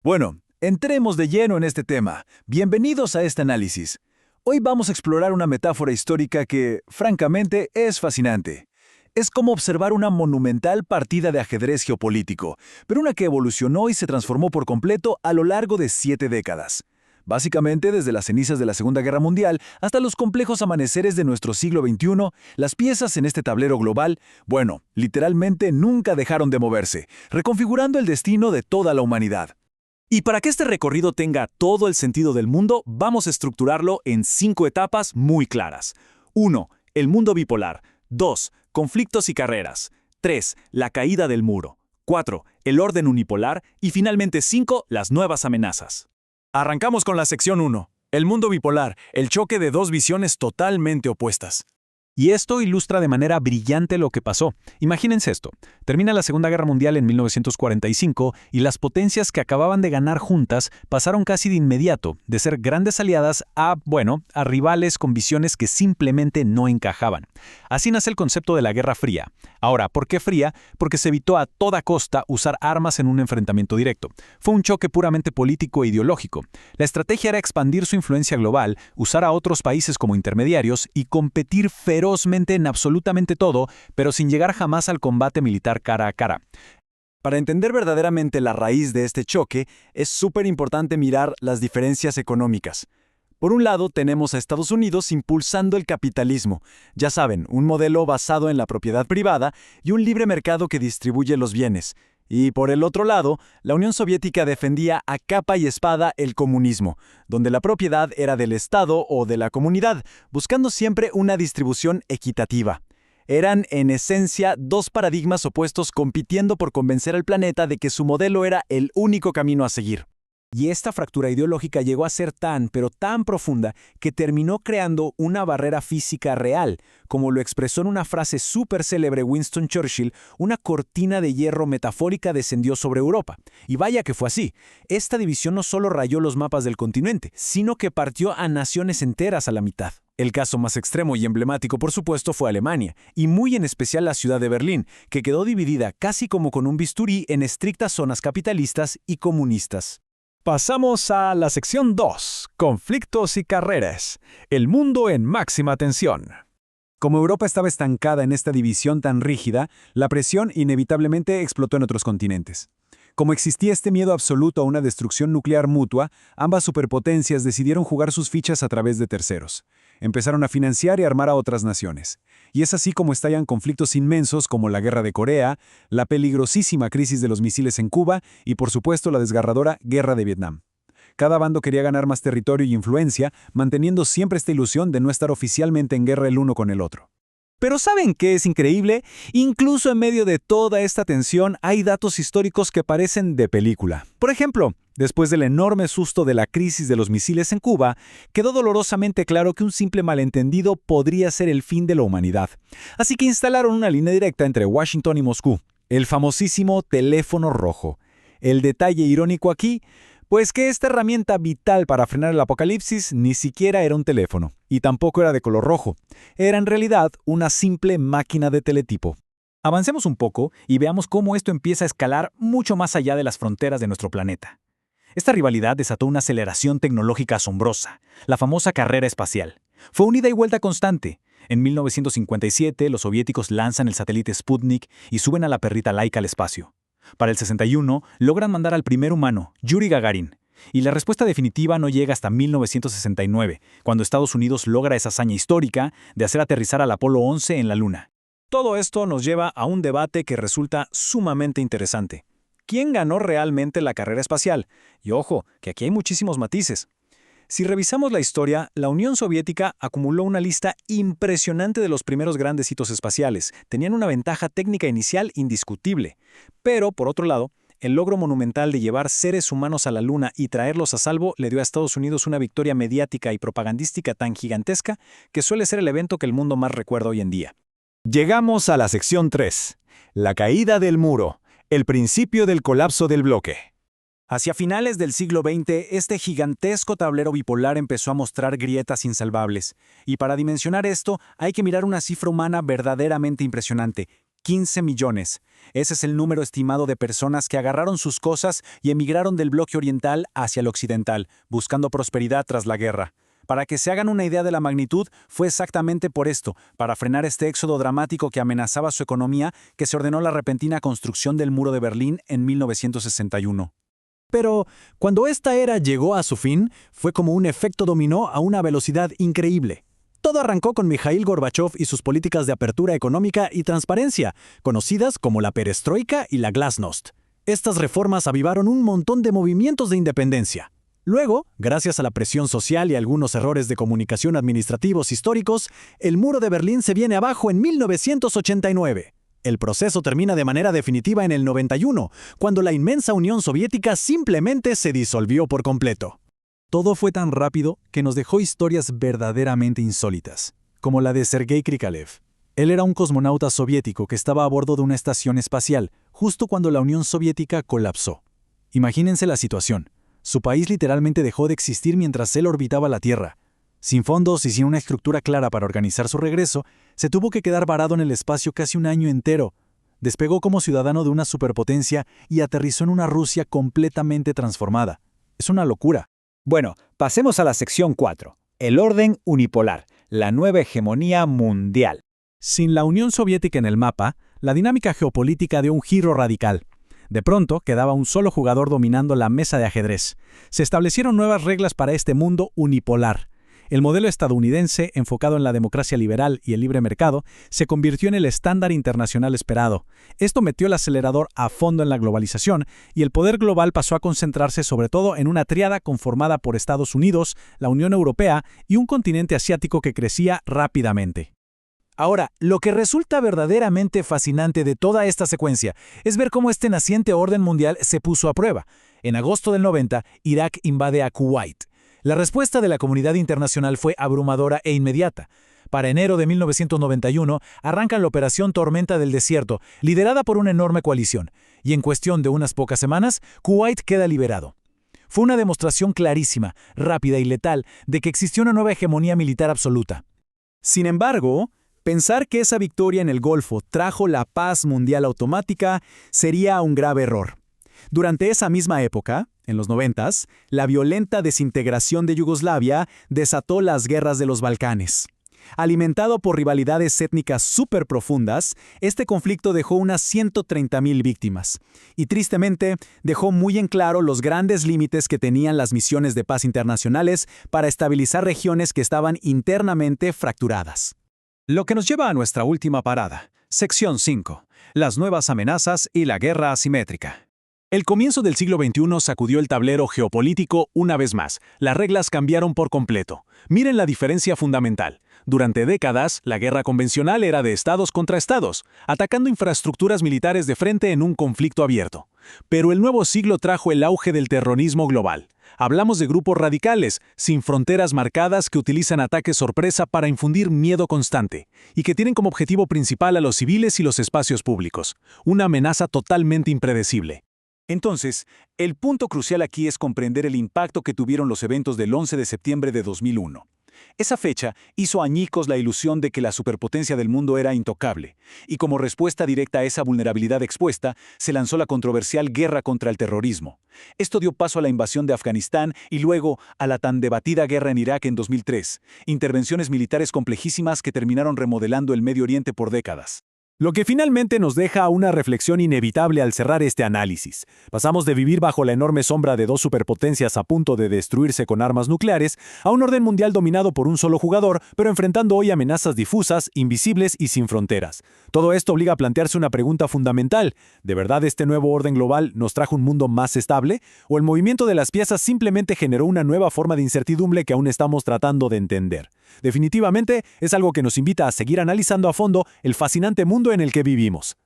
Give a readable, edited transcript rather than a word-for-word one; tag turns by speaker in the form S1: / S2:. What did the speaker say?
S1: Bueno, entremos de lleno en este tema. Bienvenidos a este análisis. Hoy vamos a explorar una metáfora histórica que, francamente, es fascinante. Es como observar una monumental partida de ajedrez geopolítico, pero una que evolucionó y se transformó por completo a lo largo de 7 décadas. Básicamente, desde las cenizas de la Segunda Guerra Mundial hasta los complejos amaneceres de nuestro siglo XXI, las piezas en este tablero global, bueno, literalmente nunca dejaron de moverse, reconfigurando el destino de toda la humanidad.
S2: Y para que este recorrido tenga todo el sentido del mundo, vamos a estructurarlo en 5 etapas muy claras. 1. El mundo bipolar. 2. Conflictos y carreras. 3. La caída del muro. 4. El orden unipolar. Y finalmente 5. Las nuevas amenazas. Arrancamos con la sección 1. El mundo bipolar, el choque de dos visiones totalmente opuestas. Y esto ilustra de manera brillante lo que pasó. Imagínense esto. Termina la Segunda Guerra Mundial en 1945 y las potencias que acababan de ganar juntas pasaron casi de inmediato de ser grandes aliadas a rivales con visiones que simplemente no encajaban. Así nace el concepto de la Guerra Fría. Ahora, ¿por qué fría? Porque se evitó a toda costa usar armas en un enfrentamiento directo. Fue un choque puramente político e ideológico. La estrategia era expandir su influencia global, usar a otros países como intermediarios y competir ferozmente en absolutamente todo, pero sin llegar jamás al combate militar cara a cara.
S1: Para entender verdaderamente la raíz de este choque, es súper importante mirar las diferencias económicas. Por un lado, tenemos a Estados Unidos impulsando el capitalismo. Ya saben, un modelo basado en la propiedad privada y un libre mercado que distribuye los bienes. Y por el otro lado, la Unión Soviética defendía a capa y espada el comunismo, donde la propiedad era del Estado o de la comunidad, buscando siempre una distribución equitativa. Eran, en esencia, dos paradigmas opuestos compitiendo por convencer al planeta de que su modelo era el único camino a seguir.
S2: Y esta fractura ideológica llegó a ser pero tan profunda, que terminó creando una barrera física real. Como lo expresó en una frase súper célebre Winston Churchill, una cortina de hierro metafórica descendió sobre Europa. Y vaya que fue así. Esta división no solo rayó los mapas del continente, sino que partió a naciones enteras a la mitad. El caso más extremo y emblemático, por supuesto, fue Alemania, y muy en especial la ciudad de Berlín, que quedó dividida casi como con un bisturí en estrictas zonas capitalistas y comunistas. Pasamos a la sección 2, conflictos y carreras, el mundo en máxima tensión.
S1: Como Europa estaba estancada en esta división tan rígida, la presión inevitablemente explotó en otros continentes. Como existía este miedo absoluto a una destrucción nuclear mutua, ambas superpotencias decidieron jugar sus fichas a través de terceros. Empezaron a financiar y armar a otras naciones. Y es así como estallan conflictos inmensos como la Guerra de Corea, la peligrosísima crisis de los misiles en Cuba y, por supuesto, la desgarradora Guerra de Vietnam. Cada bando quería ganar más territorio y influencia, manteniendo siempre esta ilusión de no estar oficialmente en guerra el uno con el otro.
S2: Pero ¿saben qué es increíble? Incluso en medio de toda esta tensión hay datos históricos que parecen de película. Por ejemplo, después del enorme susto de la crisis de los misiles en Cuba, quedó dolorosamente claro que un simple malentendido podría ser el fin de la humanidad. Así que instalaron una línea directa entre Washington y Moscú, el famosísimo teléfono rojo. El detalle irónico aquí, pues que esta herramienta vital para frenar el apocalipsis ni siquiera era un teléfono, y tampoco era de color rojo. Era en realidad una simple máquina de teletipo. Avancemos un poco y veamos cómo esto empieza a escalar mucho más allá de las fronteras de nuestro planeta. Esta rivalidad desató una aceleración tecnológica asombrosa, la famosa carrera espacial. Fue un ida y vuelta constante. En 1957, los soviéticos lanzan el satélite Sputnik y suben a la perrita Laika al espacio. Para el 61, logran mandar al primer humano, Yuri Gagarin. Y la respuesta definitiva no llega hasta 1969, cuando Estados Unidos logra esa hazaña histórica de hacer aterrizar al Apolo 11 en la Luna. Todo esto nos lleva a un debate que resulta sumamente interesante. ¿Quién ganó realmente la carrera espacial? Y ojo, que aquí hay muchísimos matices. Si revisamos la historia, la Unión Soviética acumuló una lista impresionante de los primeros grandes hitos espaciales. Tenían una ventaja técnica inicial indiscutible. Pero, por otro lado, el logro monumental de llevar seres humanos a la Luna y traerlos a salvo le dio a Estados Unidos una victoria mediática y propagandística tan gigantesca que suele ser el evento que el mundo más recuerda hoy en día.
S1: Llegamos a la sección 3, la caída del muro, el principio del colapso del bloque.
S2: Hacia finales del siglo XX, este gigantesco tablero bipolar empezó a mostrar grietas insalvables. Y para dimensionar esto, hay que mirar una cifra humana verdaderamente impresionante: 15 millones. Ese es el número estimado de personas que agarraron sus cosas y emigraron del bloque oriental hacia el occidental, buscando prosperidad tras la guerra. Para que se hagan una idea de la magnitud, fue exactamente por esto, para frenar este éxodo dramático que amenazaba su economía, que se ordenó la repentina construcción del Muro de Berlín en 1961.
S3: Pero, cuando esta era llegó a su fin, fue como un efecto dominó a una velocidad increíble. Todo arrancó con Mikhail Gorbachov y sus políticas de apertura económica y transparencia, conocidas como la perestroika y la glasnost. Estas reformas avivaron un montón de movimientos de independencia. Luego, gracias a la presión social y algunos errores de comunicación administrativos históricos, el Muro de Berlín se viene abajo en 1989. El proceso termina de manera definitiva en el 91, cuando la inmensa Unión Soviética simplemente se disolvió por completo.
S2: Todo fue tan rápido que nos dejó historias verdaderamente insólitas, como la de Sergei Krikalev. Él era un cosmonauta soviético que estaba a bordo de una estación espacial, justo cuando la Unión Soviética colapsó. Imagínense la situación. Su país literalmente dejó de existir mientras él orbitaba la Tierra. Sin fondos y sin una estructura clara para organizar su regreso, se tuvo que quedar varado en el espacio casi un año entero. Despegó como ciudadano de una superpotencia y aterrizó en una Rusia completamente transformada. Es una locura.
S4: Bueno, pasemos a la sección 4. El orden unipolar, la nueva hegemonía mundial.
S2: Sin la Unión Soviética en el mapa, la dinámica geopolítica dio un giro radical. De pronto, quedaba un solo jugador dominando la mesa de ajedrez. Se establecieron nuevas reglas para este mundo unipolar. El modelo estadounidense, enfocado en la democracia liberal y el libre mercado, se convirtió en el estándar internacional esperado. Esto metió el acelerador a fondo en la globalización y el poder global pasó a concentrarse sobre todo en una tríada conformada por Estados Unidos, la Unión Europea y un continente asiático que crecía rápidamente.
S3: Ahora, lo que resulta verdaderamente fascinante de toda esta secuencia es ver cómo este naciente orden mundial se puso a prueba. En agosto del 90, Irak invade a Kuwait. La respuesta de la comunidad internacional fue abrumadora e inmediata. Para enero de 1991 arranca la Operación Tormenta del Desierto, liderada por una enorme coalición, y en cuestión de unas pocas semanas, Kuwait queda liberado. Fue una demostración clarísima, rápida y letal de que existió una nueva hegemonía militar absoluta. Sin embargo, pensar que esa victoria en el Golfo trajo la paz mundial automática sería un grave error. Durante esa misma época, en los 90s, la violenta desintegración de Yugoslavia desató las guerras de los Balcanes. Alimentado por rivalidades étnicas súper profundas, este conflicto dejó unas 130.000 víctimas. Y tristemente, dejó muy en claro los grandes límites que tenían las misiones de paz internacionales para estabilizar regiones que estaban internamente fracturadas.
S2: Lo que nos lleva a nuestra última parada, sección 5, las nuevas amenazas y la guerra asimétrica. El comienzo del siglo XXI sacudió el tablero geopolítico una vez más. Las reglas cambiaron por completo. Miren la diferencia fundamental. Durante décadas, la guerra convencional era de estados contra estados, atacando infraestructuras militares de frente en un conflicto abierto. Pero el nuevo siglo trajo el auge del terrorismo global. Hablamos de grupos radicales, sin fronteras marcadas, que utilizan ataques sorpresa para infundir miedo constante, y que tienen como objetivo principal a los civiles y los espacios públicos. Una amenaza totalmente impredecible. Entonces, el punto crucial aquí es comprender el impacto que tuvieron los eventos del 11 de septiembre de 2001. Esa fecha hizo añicos la ilusión de que la superpotencia del mundo era intocable, y como respuesta directa a esa vulnerabilidad expuesta, se lanzó la controversial guerra contra el terrorismo. Esto dio paso a la invasión de Afganistán y luego a la tan debatida guerra en Irak en 2003, intervenciones militares complejísimas que terminaron remodelando el Medio Oriente por décadas.
S3: Lo que finalmente nos deja una reflexión inevitable al cerrar este análisis. Pasamos de vivir bajo la enorme sombra de dos superpotencias a punto de destruirse con armas nucleares a un orden mundial dominado por un solo jugador, pero enfrentando hoy amenazas difusas, invisibles y sin fronteras. Todo esto obliga a plantearse una pregunta fundamental. ¿De verdad este nuevo orden global nos trajo un mundo más estable? ¿O el movimiento de las piezas simplemente generó una nueva forma de incertidumbre que aún estamos tratando de entender? Definitivamente es algo que nos invita a seguir analizando a fondo el fascinante mundo en el que vivimos.